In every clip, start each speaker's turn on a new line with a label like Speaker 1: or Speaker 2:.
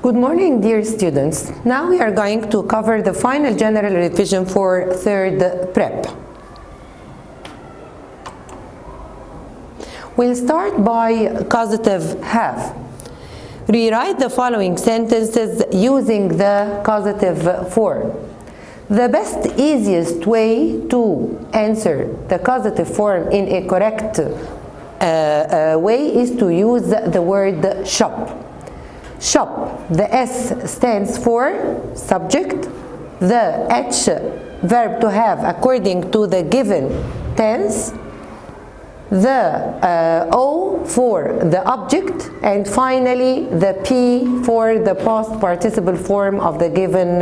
Speaker 1: Good morning, dear students. Now we are going to cover the final general revision for third prep. We'll start by causative have. Rewrite the following sentences using the causative form. The best, easiest way to answer the causative form in a correct way is to use the word shop. Shop, the S stands for subject, the H verb to have according to the given tense, the O for the object, and finally the P for the past participle form of the given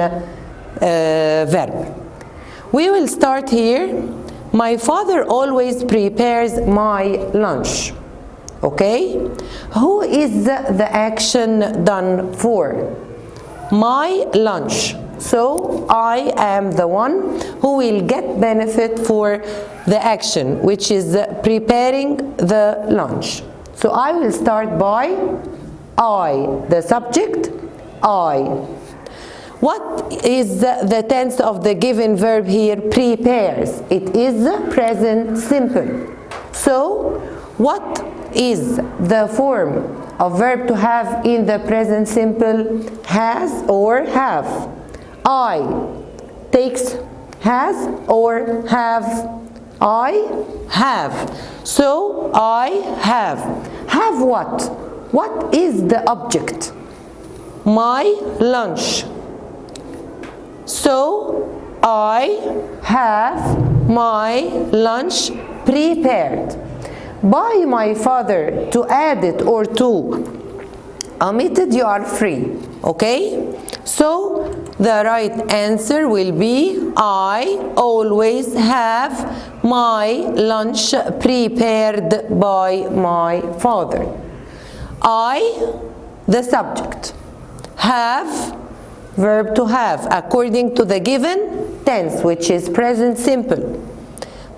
Speaker 1: verb. We will start here. My father always prepares my lunch. Okay? Who is the action done for? My lunch. So I am the one who will get benefit for the action, which is preparing the lunch. So I will start by I, the subject, I. What is the tense of the given verb here? Prepares. It is present simple. So what is the form of verb to have in the present simple? Has or have. I takes has or have. I have. So I have. Have what? What is the object? My lunch. So I have my lunch prepared. By my father, to add it or to omit it, you are free. Okay? So the right answer will be I always have my lunch prepared by my father. I, the subject. Have, verb to have according to the given tense, which is present simple.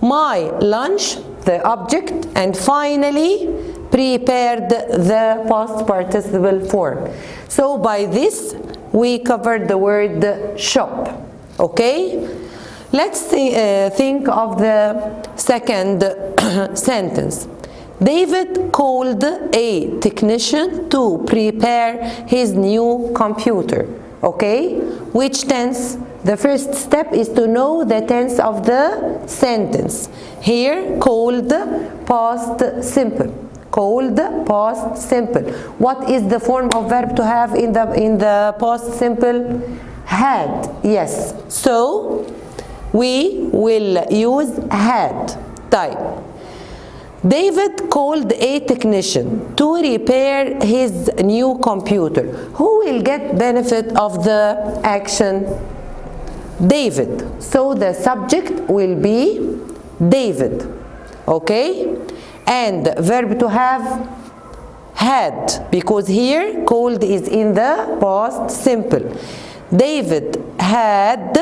Speaker 1: My lunch, the object, and finally prepared the past participle form. So by this we covered the word shop. Okay? Let's think of the second sentence. David called a technician to prepare his new computer. Okay? Which tense? The first step is to know the tense of the sentence. Here, called past simple. Called past simple. What is the form of verb to have in the past simple? Had. Yes. So we will use had. Type. David called a technician to repair his new computer. Who will get benefit of the action? David. So the subject will be David. Okay? And verb to have had, because here called is in the past simple. David had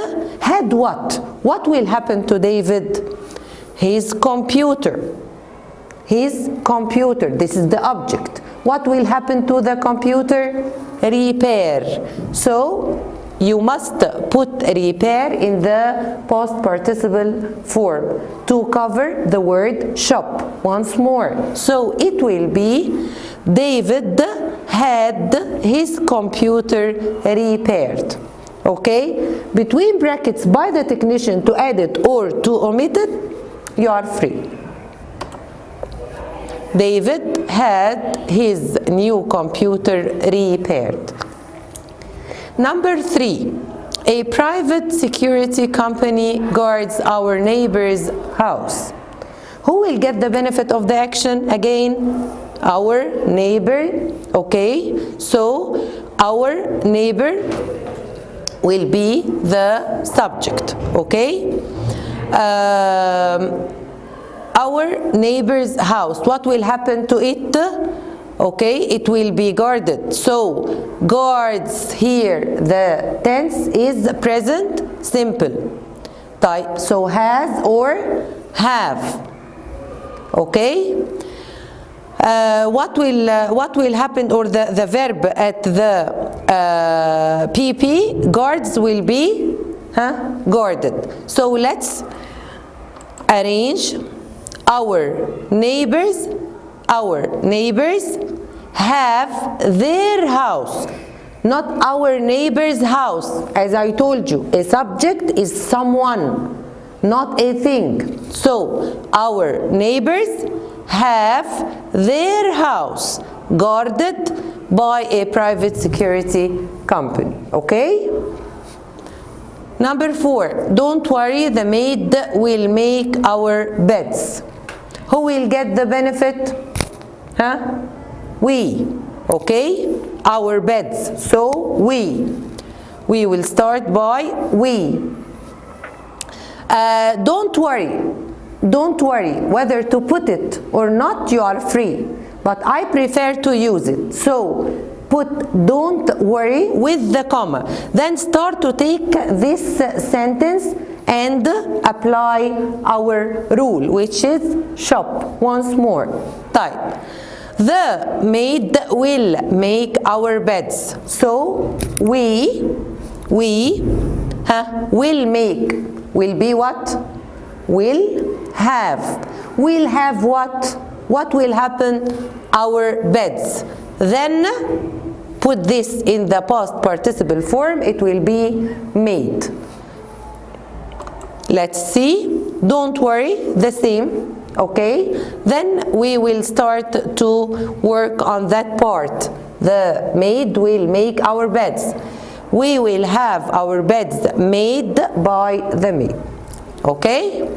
Speaker 1: what? What will happen to David? His computer. His computer. This is the object. What will happen to the computer? Repair. So you must put repair in the past participle form to cover the word shop once more. So it will be David had his computer repaired. Okay? Between brackets by the technician to add it or to omit it, you are free. David had his new computer repaired. Number 3, a private security company guards our neighbor's house. Who will get the benefit of the action? Again, our neighbor. Okay, so our neighbor will be the subject. Okay, our neighbor's house. What will happen to it? Okay, it will be guarded. So guards here, the tense is present simple. Type. So has or have. Okay. what will happen, or the verb at the PP guards will be guarded. So let's arrange our neighbors have their house, not our neighbor's house. As I told you, a subject is someone, not a thing. So our neighbors have their house guarded by a private security company. Okay? Number 4, don't worry, the maid will make our beds. Who will get the benefit? We. Okay? Our beds. So we will start by we. Don't worry whether to put it or not, you are free, but I prefer to use it. So put don't worry with the comma, then start to take this sentence and apply our rule, which is shop. Once more, type the maid will make our beds. So we will make, will be what? Will have what will happen? Our beds. Then put this in the past participle form, it will be made. Let's see. Don't worry, the same. Okay, then we will start to work on that part. The maid will make our beds. We will have our beds made by the maid. Okay?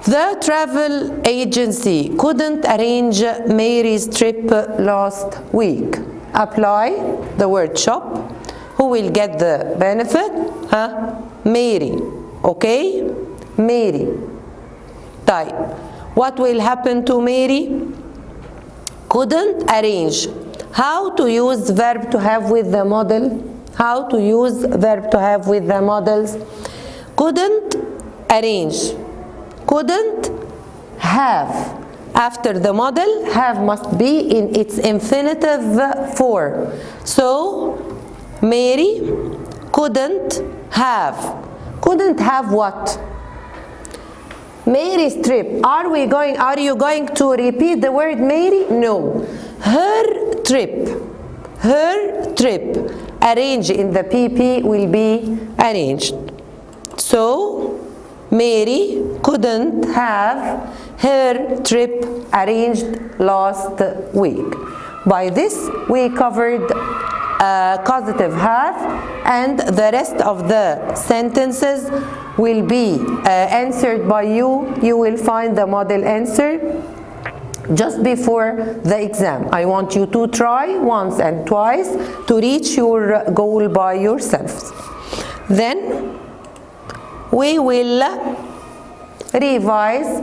Speaker 1: The travel agency couldn't arrange Mary's trip last week. Apply the word shop. Who will get the benefit? Mary. Okay? Mary. Type. What will happen to Mary? Couldn't arrange. How to use verb to have with the model? How to use verb to have with the models? Couldn't arrange. Couldn't have. After the model, have must be in its infinitive form. So, Mary couldn't have. Couldn't have what? Mary's trip. Are you going to repeat the word Mary? No. Her trip. Her trip. Arrange in the PP will be arranged. So, Mary couldn't have her trip arranged last week. By this, we covered causative have, and the rest of the sentences will be answered by you. You will find the model answer just before the exam. I want you to try once and twice to reach your goal by yourselves. Then we will revise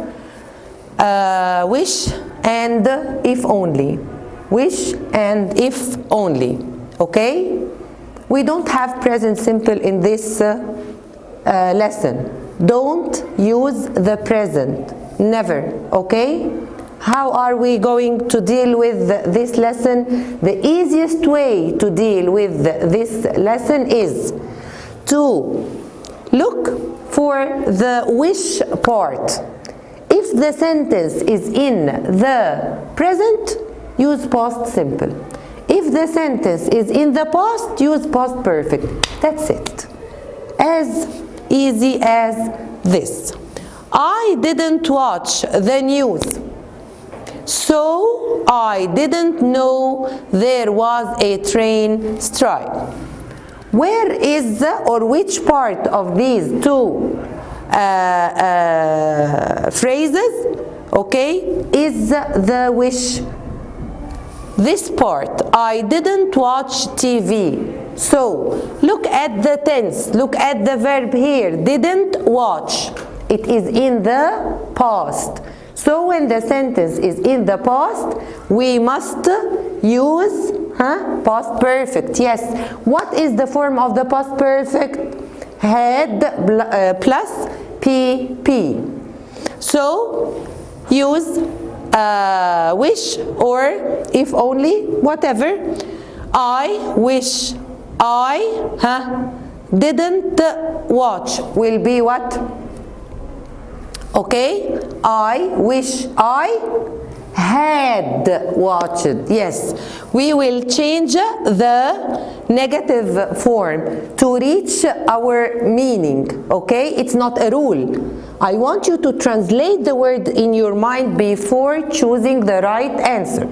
Speaker 1: wish and if only. Wish and if only. Okay? We don't have present simple in this lesson. Don't use the present. Never. Okay? How are we going to deal with this lesson? The easiest way to deal with this lesson is to look for the wish part. If the sentence is in the present, use past simple. If the sentence is in the past, use past perfect. That's it. As easy as this. I didn't watch the news, so I didn't know there was a train strike. Where is or which part of these two phrases, okay, is the wish? This part, I didn't watch TV. So, look at the tense, look at the verb here, didn't watch. It is in the past. So, when the sentence is in the past, we must use past perfect. Yes. What is the form of the past perfect? Had plus PP. So, use wish or if only, whatever. I wish I didn't watch will be what? Okay, I wish I had watched. Yes, we will change the negative form to reach our meaning. Okay, it's not a rule. I want you to translate the word in your mind before choosing the right answer.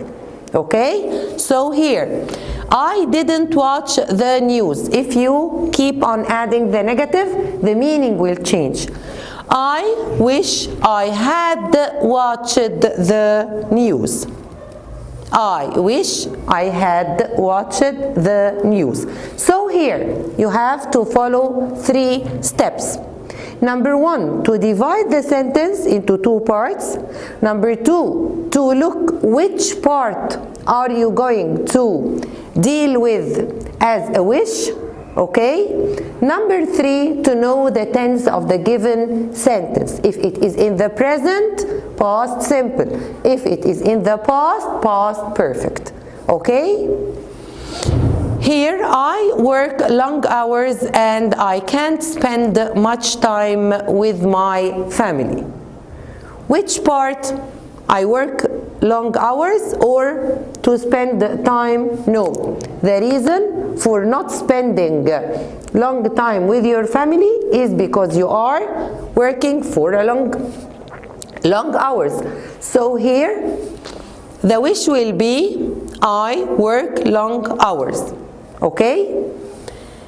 Speaker 1: Okay, so here, I didn't watch the news. If you keep on adding the negative, the meaning will change. I wish I had watched the news. I wish I had watched the news. So here, you have to follow 3 steps. Number 1, to divide the sentence into 2 parts. Number 2, to look which part are you going to deal with as a wish. Okay. Number 3, to know the tense of the given sentence. If it is in the present, past simple. If it is in the past, past perfect. Okay. Here I work long hours and I can't spend much time with my family. Which part? I work long hours or to spend time? No. The reason for not spending long time with your family is because you are working for a long hours. So here the wish will be I work long hours. Okay?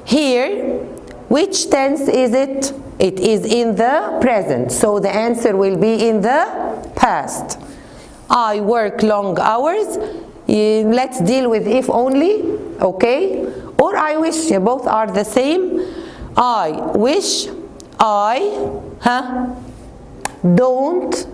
Speaker 1: Here, which tense is it? It is in the present. So the answer will be in the past. I work long hours. Let's deal with if only. Okay? Or I wish. Both are the same. I wish I don't.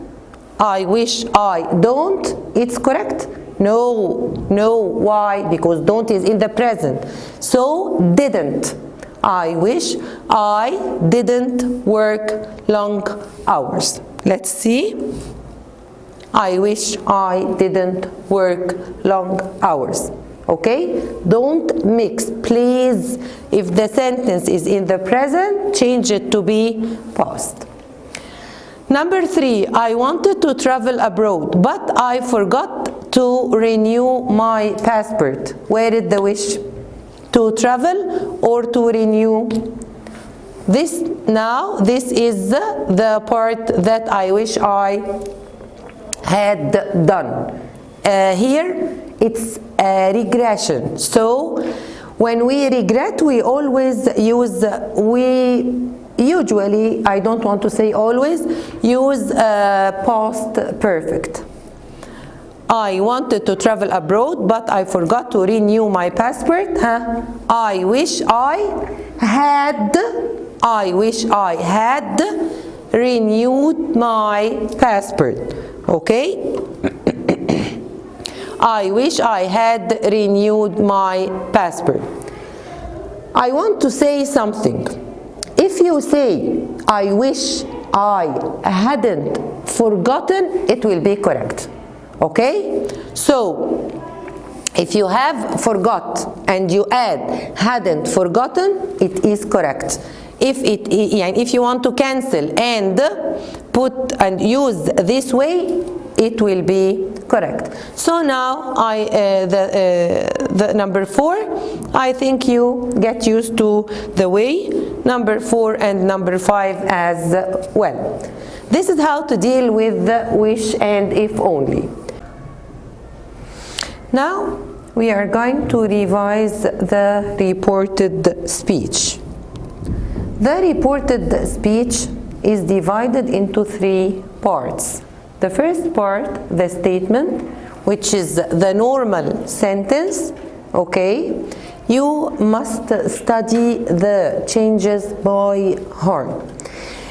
Speaker 1: I wish I don't. It's correct? No. Why? Because don't is in the present. So didn't. I wish I didn't work long hours. Let's see. I wish I didn't work long hours. Okay? Don't mix, please. If the sentence is in the present, change it to be past. Number 3, I wanted to travel abroad, but I forgot to renew my passport. Where is the wish? To travel or to renew? This is the part that I wish I had done. Here it's a regression. So when we regret, we always use, usually, I don't want to say always, use past perfect. I wanted to travel abroad, but I forgot to renew my passport. I wish I had renewed my passport. Okay? I wish I had renewed my passport. I want to say something. If you say, I wish I hadn't forgotten, it will be correct. Okay? So, if you have forgot and you add hadn't forgotten, it is correct. If you want to cancel and put and use this way, it will be correct. So now the number 4, I think you get used to the way. Number 4 and number 5 as well. This is how to deal with the wish and if only. Now we are going to revise the reported speech. The reported speech is divided into 3 parts. The first part, the statement, which is the normal sentence. Okay, you must study the changes by heart.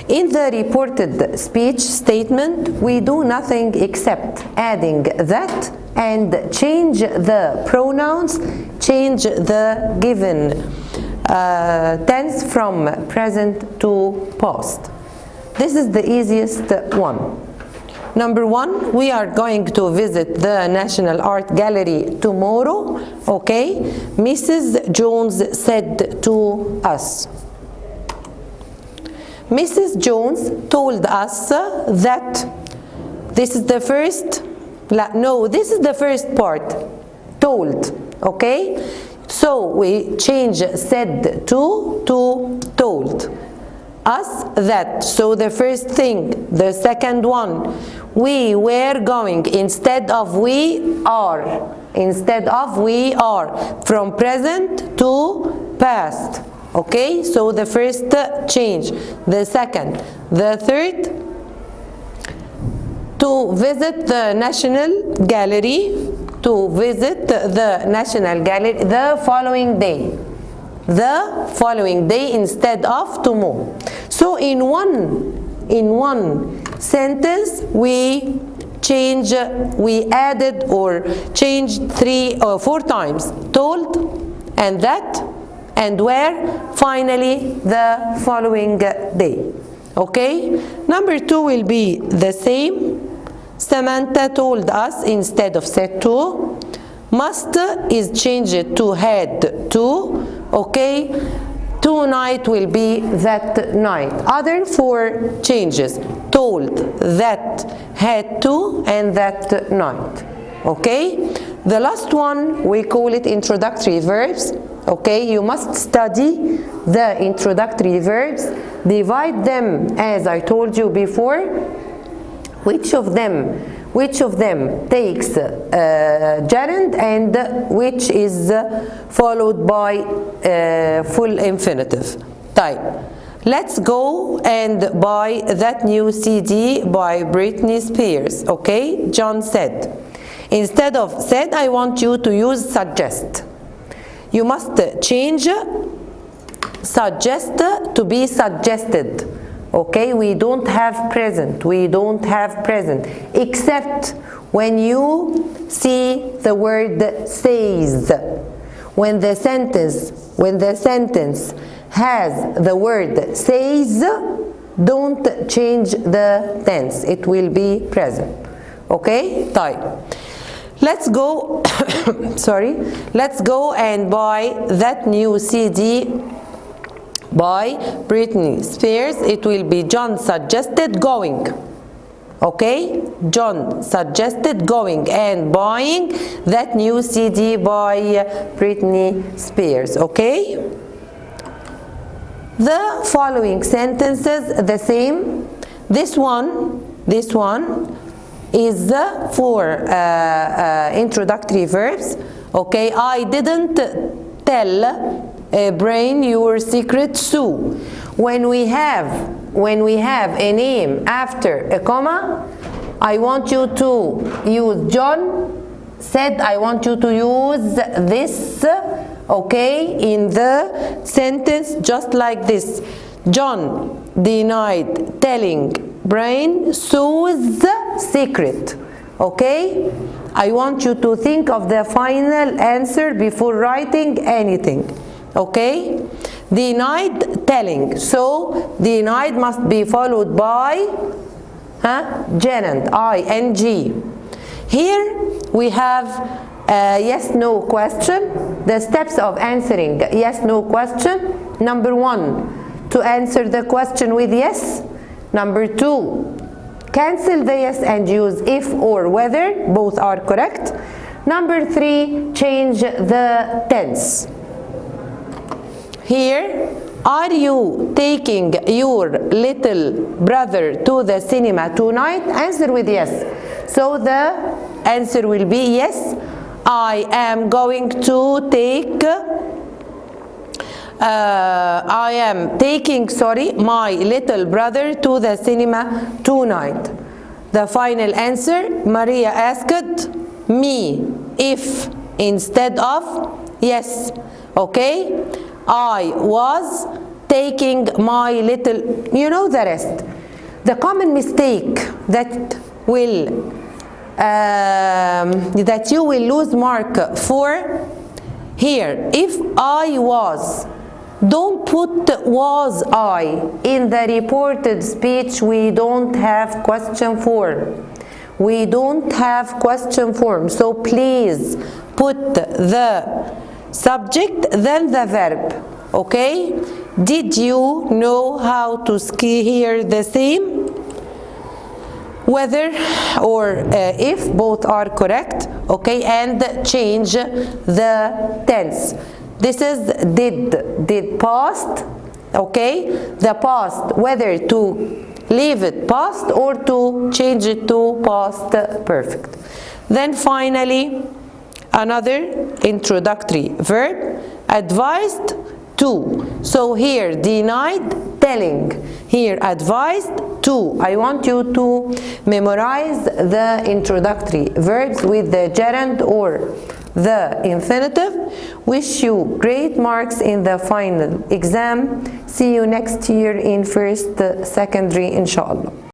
Speaker 1: In the reported speech statement, we do nothing except adding that and change the pronouns, change the given tense from present to past. This is the easiest one. Number 1, we are going to visit the National Art Gallery tomorrow. Okay, Mrs. Jones said to us. Mrs. Jones told us that this is the first, no, this is the first part, told, okay? So we change said to told. Us that, so the first thing, the second one, we were going instead of we are, from present to past. Okay, so the first change, the second, the third, to visit the National Gallery, the following day instead of tomorrow. So in one sentence we added or changed 3 or 4 times, told and that and where, finally the following day. Okay, number 2 will be the same. Samantha told us instead of said to. Must is changed to had to. Okay, tonight will be that night. Other 4 changes, told, that, had to, and that night. Okay, the last one we call it introductory verbs. Okay, you must study the introductory verbs, divide them as I told you before. Which of them takes gerund and which is followed by full infinitive. Type. Let's go and buy that new CD by Britney Spears. Okay, John said. Instead of said, I want you to use suggest. You must change suggest to be suggested. Okay, we don't have present, except when you see the word says. When the sentence has the word says, don't change the tense, it will be present. Okay, طيب. Let's go let's go and buy that new CD by Britney Spears. It will be John suggested going. Okay, John suggested going and buying that new CD by Britney Spears. Okay, the following sentences the same. This one is for introductory verbs. Okay, I didn't tell Brain your secret, Sue. When we have a name after a comma, I want you to use John said. I want you to use this, okay, in the sentence just like this. John denied telling Brain Sue's secret. Okay, I want you to think of the final answer before writing anything. Okay, denied telling, so denied must be followed by gerund, ing. Here we have a yes no question. The steps of answering yes no question: number 1, to answer the question with yes. Number 2, cancel the yes and use if or whether, both are correct. Number 3, change the tense. Here, are you taking your little brother to the cinema tonight? Answer with yes. So the answer will be yes, I am going to take I am taking my little brother to the cinema tonight. The final answer, Maria asked me if instead of yes. Okay, I was taking my little, you know the rest. The common mistake that you will lose mark for here, if I was, don't put was I. In the reported speech we don't have question form. we don't have question form, so please put the subject then the verb. Okay, did you know how to hear the same? Whether or if both are correct. Okay, and change the tense. This is did past. Okay, the past, whether to leave it past or to change it to past perfect. Then finally, another introductory verb, advised to. So here denied, telling. Here advised to. I want you to memorize the introductory verbs with the gerund or the infinitive. Wish you great marks in the final exam. See you next year in first secondary, inshallah.